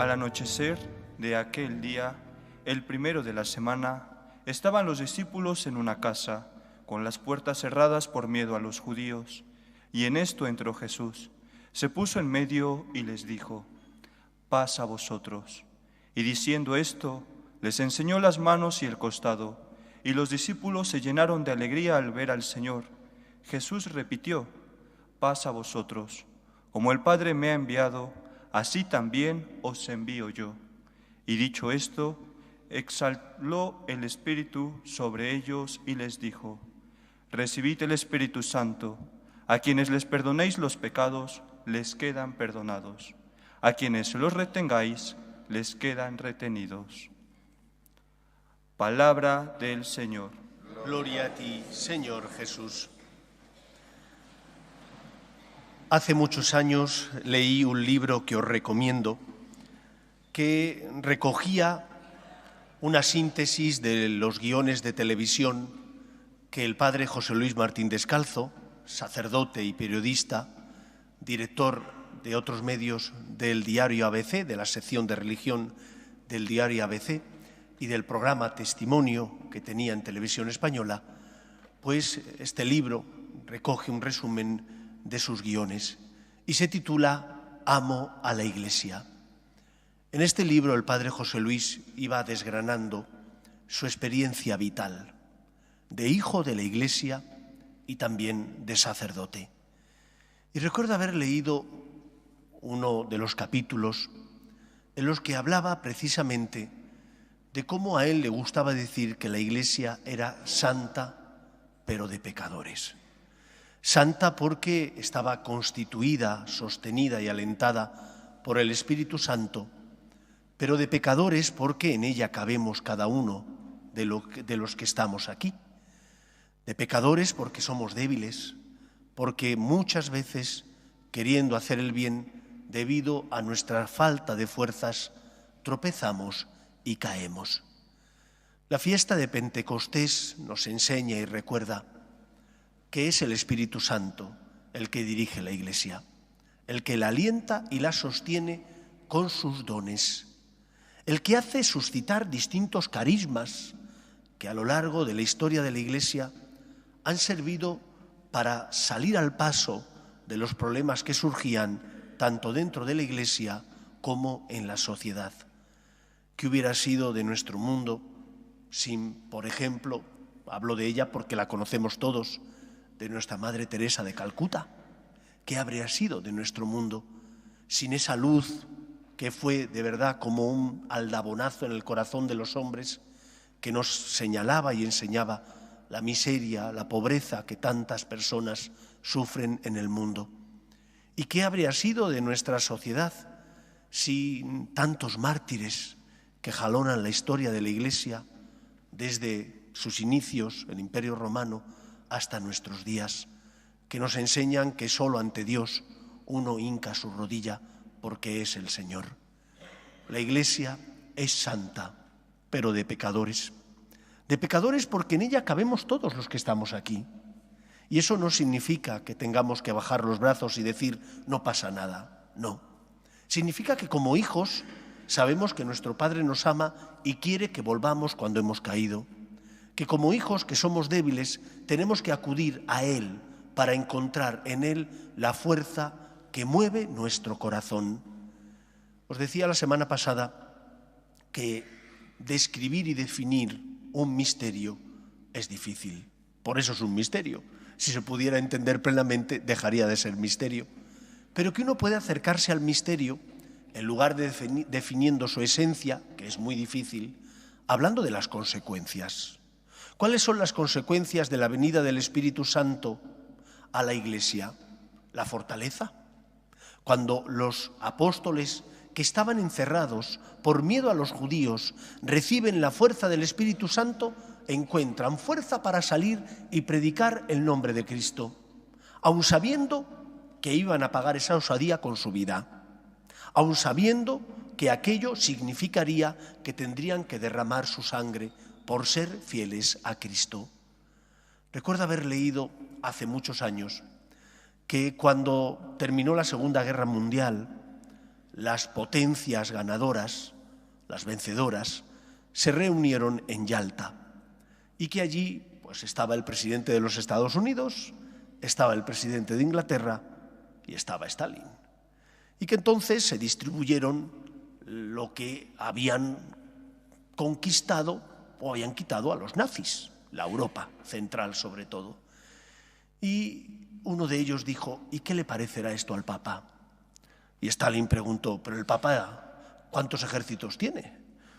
Al anochecer de aquel día, el primero de la semana, estaban los discípulos en una casa, con las puertas cerradas por miedo a los judíos. Y en esto entró Jesús, se puso en medio y les dijo: paz a vosotros. Y diciendo esto, les enseñó las manos y el costado, y los discípulos se llenaron de alegría al ver al Señor. Jesús repitió: paz a vosotros. Como el Padre me ha enviado, así también os envío yo. Y dicho esto, exhaló el Espíritu sobre ellos y les dijo: recibid el Espíritu Santo. A quienes les perdonéis los pecados, les quedan perdonados. A quienes los retengáis, les quedan retenidos. Palabra del Señor. Gloria a ti, Señor Jesús. Hace muchos años leí un libro que os recomiendo, que recogía una síntesis de los guiones de televisión que el padre José Luis Martín Descalzo, sacerdote y periodista, director de otros medios del diario ABC, de la sección de religión del diario ABC y del programa Testimonio que tenía en Televisión Española, pues este libro recoge un resumen de sus guiones y se titula Amo a la Iglesia. En este libro el padre José Luis iba desgranando su experiencia vital de hijo de la Iglesia y también de sacerdote. Y recuerdo haber leído uno de los capítulos en los que hablaba precisamente de cómo a él le gustaba decir que la Iglesia era santa, pero de pecadores. Santa porque estaba constituida, sostenida y alentada por el Espíritu Santo, pero de pecadores porque en ella cabemos cada uno de los que estamos aquí. De pecadores porque somos débiles, porque muchas veces, queriendo hacer el bien, debido a nuestra falta de fuerzas, tropezamos y caemos. La fiesta de Pentecostés nos enseña y recuerda que es el Espíritu Santo el que dirige la Iglesia, el que la alienta y la sostiene con sus dones, el que hace suscitar distintos carismas que a lo largo de la historia de la Iglesia han servido para salir al paso de los problemas que surgían tanto dentro de la Iglesia como en la sociedad. ¿Qué hubiera sido de nuestro mundo sin, por ejemplo, hablo de ella porque la conocemos todos, de nuestra Madre Teresa de Calcuta? ¿Qué habría sido de nuestro mundo sin esa luz que fue de verdad como un aldabonazo en el corazón de los hombres, que nos señalaba y enseñaba la miseria, la pobreza que tantas personas sufren en el mundo? ¿Y qué habría sido de nuestra sociedad sin tantos mártires que jalonan la historia de la Iglesia desde sus inicios, el Imperio Romano, hasta nuestros días, que nos enseñan que solo ante Dios uno hinca su rodilla porque es el Señor? La Iglesia es santa, pero de pecadores. De pecadores porque en ella cabemos todos los que estamos aquí. Y eso no significa que tengamos que bajar los brazos y decir no pasa nada, no. Significa que como hijos sabemos que nuestro Padre nos ama y quiere que volvamos cuando hemos caído. Que como hijos que somos débiles tenemos que acudir a Él para encontrar en Él la fuerza que mueve nuestro corazón. Os decía la semana pasada que describir y definir un misterio es difícil. Por eso es un misterio. Si se pudiera entender plenamente, dejaría de ser misterio. Pero que uno puede acercarse al misterio, en lugar de definiendo su esencia, que es muy difícil, hablando de las consecuencias. ¿Cuáles son las consecuencias de la venida del Espíritu Santo a la Iglesia? La fortaleza. Cuando los apóstoles que estaban encerrados por miedo a los judíos reciben la fuerza del Espíritu Santo, encuentran fuerza para salir y predicar el nombre de Cristo, aun sabiendo que iban a pagar esa osadía con su vida, aun sabiendo que aquello significaría que tendrían que derramar su sangre por ser fieles a Cristo. Recuerdo haber leído hace muchos años que cuando terminó la Segunda Guerra Mundial, las potencias ganadoras, las vencedoras, se reunieron en Yalta y que allí pues, estaba el presidente de los Estados Unidos, estaba el presidente de Inglaterra y estaba Stalin. Y que entonces se distribuyeron lo que habían conquistado o habían quitado a los nazis, la Europa central sobre todo. Y uno de ellos dijo, ¿y qué le parecerá esto al Papa? Y Stalin preguntó, pero el Papa, ¿cuántos ejércitos tiene?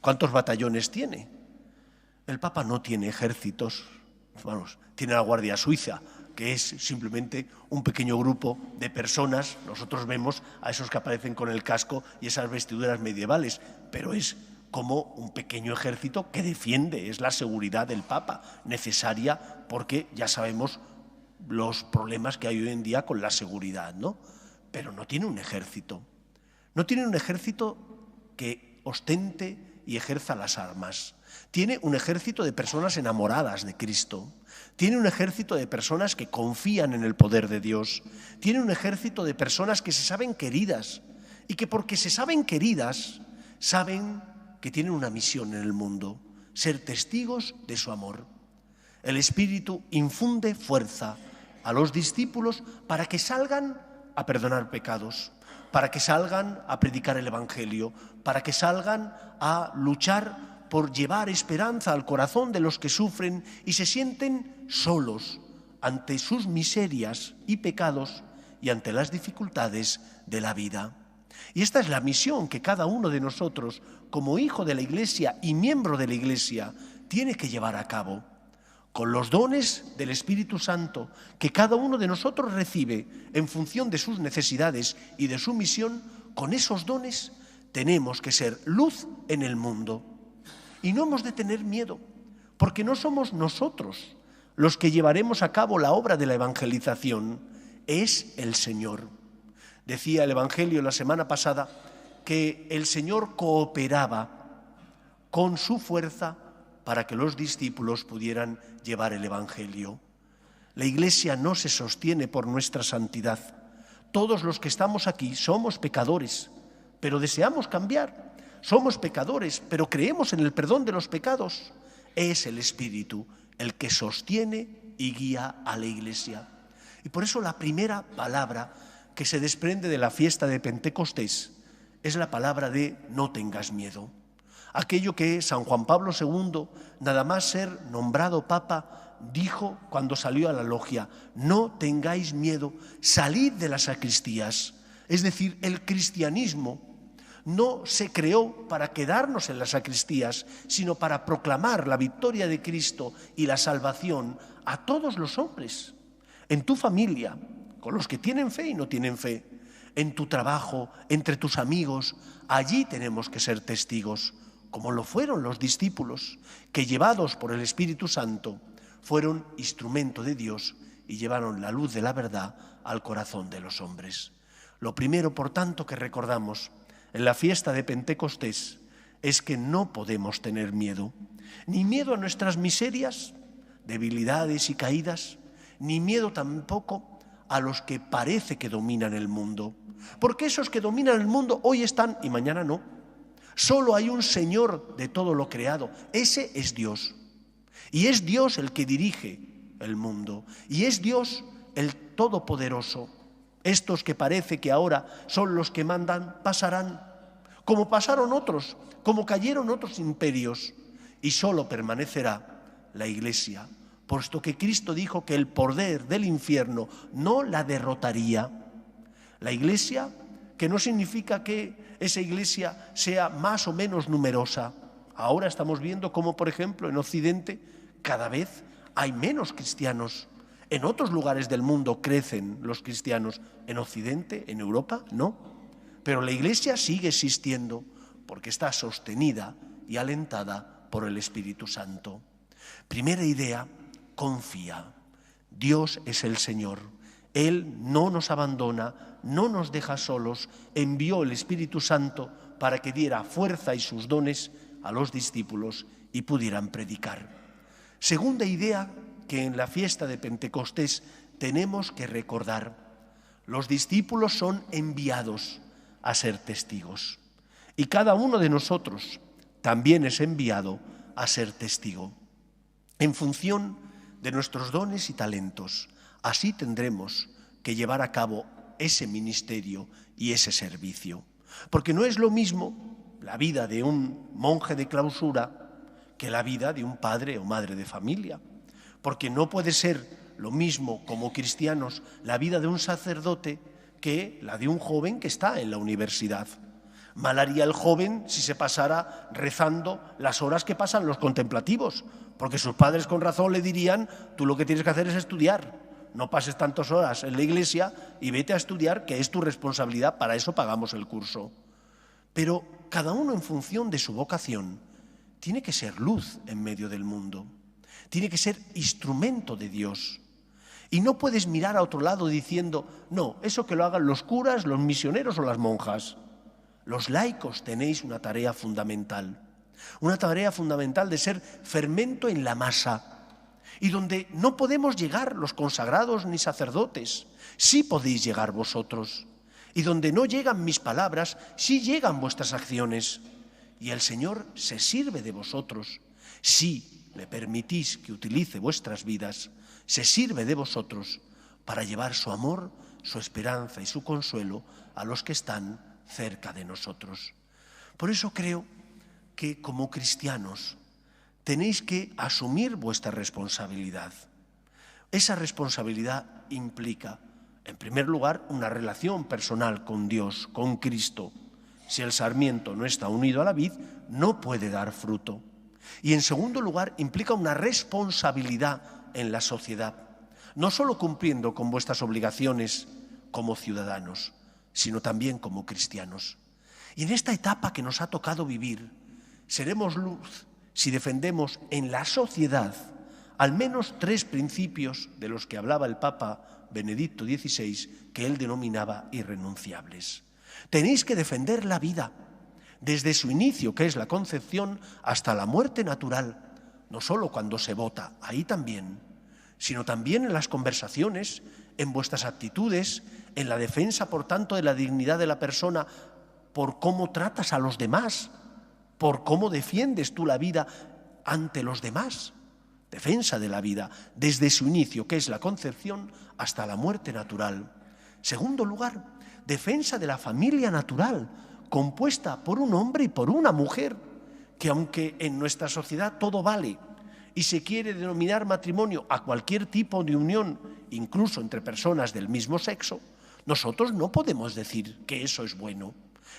¿Cuántos batallones tiene? El Papa no tiene ejércitos, vamos, tiene la Guardia Suiza, que es simplemente un pequeño grupo de personas. Nosotros vemos a esos que aparecen con el casco y esas vestiduras medievales, pero es como un pequeño ejército que defiende, es la seguridad del Papa, necesaria porque ya sabemos los problemas que hay hoy en día con la seguridad, ¿no? Pero no tiene un ejército. No tiene un ejército que ostente y ejerza las armas. Tiene un ejército de personas enamoradas de Cristo. Tiene un ejército de personas que confían en el poder de Dios. Tiene un ejército de personas que se saben queridas y que porque se saben queridas, saben que tienen una misión en el mundo, ser testigos de su amor. El Espíritu infunde fuerza a los discípulos para que salgan a perdonar pecados, para que salgan a predicar el Evangelio, para que salgan a luchar por llevar esperanza al corazón de los que sufren y se sienten solos ante sus miserias y pecados y ante las dificultades de la vida. Y esta es la misión que cada uno de nosotros, como hijo de la Iglesia y miembro de la Iglesia, tiene que llevar a cabo. Con los dones del Espíritu Santo que cada uno de nosotros recibe en función de sus necesidades y de su misión, con esos dones tenemos que ser luz en el mundo. Y no hemos de tener miedo, porque no somos nosotros los que llevaremos a cabo la obra de la evangelización, es el Señor. Decía el Evangelio la semana pasada que el Señor cooperaba con su fuerza para que los discípulos pudieran llevar el Evangelio. La Iglesia no se sostiene por nuestra santidad. Todos los que estamos aquí somos pecadores, pero deseamos cambiar. Somos pecadores, pero creemos en el perdón de los pecados. Es el Espíritu el que sostiene y guía a la Iglesia. Y por eso la primera palabra que se desprende de la fiesta de Pentecostés es la palabra de no tengas miedo. Aquello que San Juan Pablo II, nada más ser nombrado Papa, dijo cuando salió a la logia, no tengáis miedo, salid de las sacristías. Es decir, el cristianismo no se creó para quedarnos en las sacristías, sino para proclamar la victoria de Cristo y la salvación a todos los hombres, en tu familia, con los que tienen fe y no tienen fe, en tu trabajo, entre tus amigos. Allí tenemos que ser testigos, como lo fueron los discípulos, que llevados por el Espíritu Santo fueron instrumento de Dios y llevaron la luz de la verdad al corazón de los hombres. Lo primero, por tanto, que recordamos en la fiesta de Pentecostés es que no podemos tener miedo, ni miedo a nuestras miserias, debilidades y caídas, ni miedo tampoco a los que parece que dominan el mundo, porque esos que dominan el mundo hoy están y mañana no. Solo hay un Señor de todo lo creado, ese es Dios. Y es Dios el que dirige el mundo, y es Dios el Todopoderoso. Estos que parece que ahora son los que mandan, pasarán, como pasaron otros, como cayeron otros imperios, y solo permanecerá la Iglesia, puesto que Cristo dijo que el poder del infierno no la derrotaría. La Iglesia, que no significa que esa Iglesia sea más o menos numerosa. Ahora estamos viendo cómo, por ejemplo, en Occidente cada vez hay menos cristianos. En otros lugares del mundo crecen los cristianos. En Occidente, en Europa, no. Pero la Iglesia sigue existiendo porque está sostenida y alentada por el Espíritu Santo. Primera idea, confía. Dios es el Señor. Él no nos abandona, no nos deja solos. Envió el Espíritu Santo para que diera fuerza y sus dones a los discípulos y pudieran predicar. Segunda idea que en la fiesta de Pentecostés tenemos que recordar. Los discípulos son enviados a ser testigos. Y cada uno de nosotros también es enviado a ser testigo. En función de nuestros dones y talentos, así tendremos que llevar a cabo ese ministerio y ese servicio. Porque no es lo mismo la vida de un monje de clausura que la vida de un padre o madre de familia. Porque no puede ser lo mismo como cristianos la vida de un sacerdote que la de un joven que está en la universidad. Mal haría el joven si se pasara rezando las horas que pasan los contemplativos, porque sus padres con razón le dirían: tú lo que tienes que hacer es estudiar, no pases tantas horas en la iglesia y vete a estudiar, que es tu responsabilidad, para eso pagamos el curso. Pero cada uno, en función de su vocación, tiene que ser luz en medio del mundo, tiene que ser instrumento de Dios. Y no puedes mirar a otro lado diciendo: no, eso que lo hagan los curas, los misioneros o las monjas. Los laicos tenéis una tarea fundamental de ser fermento en la masa, y donde no podemos llegar los consagrados ni sacerdotes, sí podéis llegar vosotros, y donde no llegan mis palabras, sí llegan vuestras acciones, y el Señor se sirve de vosotros, si le permitís que utilice vuestras vidas, se sirve de vosotros para llevar su amor, su esperanza y su consuelo a los que están cerca de nosotros. Por eso creo que como cristianos tenéis que asumir vuestra responsabilidad. Esa responsabilidad implica, en primer lugar, una relación personal con Dios, con Cristo. Si el sarmiento no está unido a la vid, no puede dar fruto. Y en segundo lugar, implica una responsabilidad en la sociedad, no solo cumpliendo con vuestras obligaciones como ciudadanos, sino también como cristianos. Y en esta etapa que nos ha tocado vivir, seremos luz si defendemos en la sociedad al menos 3 principios de los que hablaba el Papa Benedicto XVI, que él denominaba irrenunciables. Tenéis que defender la vida, desde su inicio, que es la concepción, hasta la muerte natural, no solo cuando se vota, ahí también, sino también en las conversaciones, en vuestras actitudes, en la defensa, por tanto, de la dignidad de la persona, por cómo tratas a los demás, por cómo defiendes tú la vida ante los demás. Defensa de la vida, desde su inicio, que es la concepción, hasta la muerte natural. Segundo lugar, defensa de la familia natural, compuesta por un hombre y por una mujer, que aunque en nuestra sociedad todo vale y se quiere denominar matrimonio a cualquier tipo de unión, incluso entre personas del mismo sexo, nosotros no podemos decir que eso es bueno.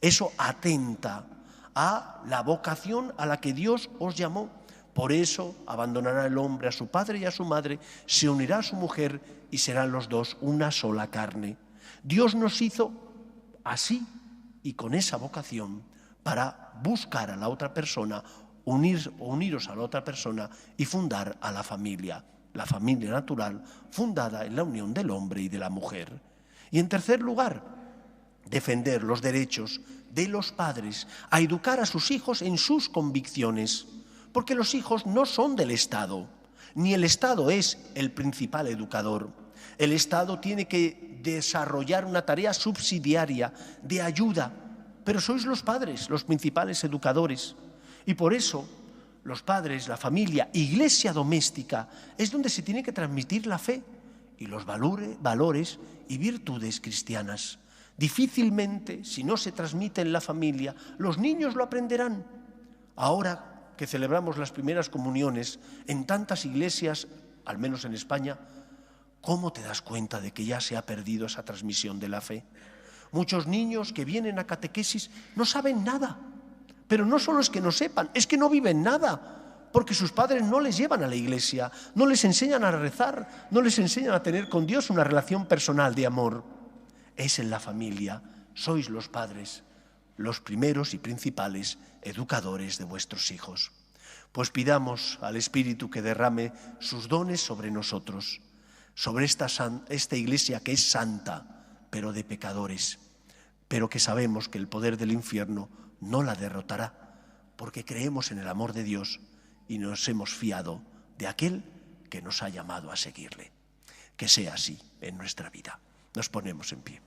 Eso atenta a la vocación a la que Dios os llamó. Por eso abandonará el hombre a su padre y a su madre, se unirá a su mujer y serán los dos una sola carne. Dios nos hizo así y con esa vocación para buscar a la otra persona, uniros a la otra persona y fundar a la familia natural fundada en la unión del hombre y de la mujer. Y en tercer lugar, defender los derechos de los padres a educar a sus hijos en sus convicciones, porque los hijos no son del Estado, ni el Estado es el principal educador. El Estado tiene que desarrollar una tarea subsidiaria de ayuda, pero sois los padres los principales educadores. Y por eso los padres, la familia, iglesia doméstica, es donde se tiene que transmitir la fe y los valores y virtudes cristianas. Difícilmente, si no se transmite en la familia, los niños lo aprenderán. Ahora que celebramos las primeras comuniones en tantas iglesias, al menos en España, ¿cómo te das cuenta de que ya se ha perdido esa transmisión de la fe? Muchos niños que vienen a catequesis no saben nada, pero no solo es que no sepan, es que no viven nada, porque sus padres no les llevan a la iglesia, no les enseñan a rezar, no les enseñan a tener con Dios una relación personal de amor. Es en la familia, sois los padres, los primeros y principales educadores de vuestros hijos. Pues pidamos al Espíritu que derrame sus dones sobre nosotros, sobre esta iglesia que es santa, pero de pecadores, pero que sabemos que el poder del infierno no la derrotará, porque creemos en el amor de Dios y nos hemos fiado de aquel que nos ha llamado a seguirle. Que sea así en nuestra vida. Nos ponemos en pie.